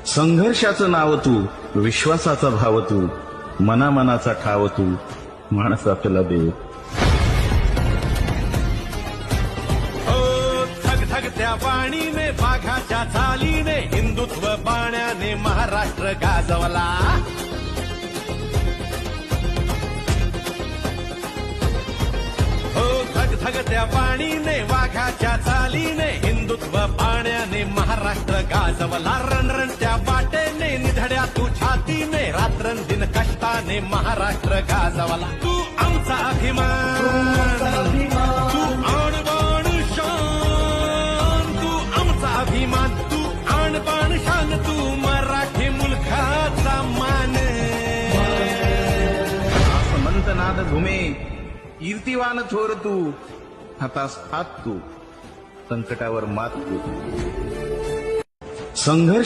संघर्षाचं नाव तू, विश्वासाचा भाव तू, मनामनाचा ठाव तू, माणसातला देव. धगधगत्या वाणीने, वाघाच्या चालीने, हिंदुत्व बाण्याने महाराष्ट्र गाजवला. धगधगत्या वाणीने, वाघाच्या चालीने, हिंदुत्व बाण्याने महाराष्ट्र गाजवला. रणरणत्या वाटेने, निधड्या तू छातीने, रात्रंदिन कष्टाने महाराष्ट्र गाजवला. तू आमचा अभिमान, तू आणबाण शान, तू आमचा अभिमान, तू आणबाण शान, तू मराठी मुलखाचा मान. आसमंत नाद घुमे, कीर्तिवान थोर तू, हातास हात तू, संकटावर मात तू. संघर्ष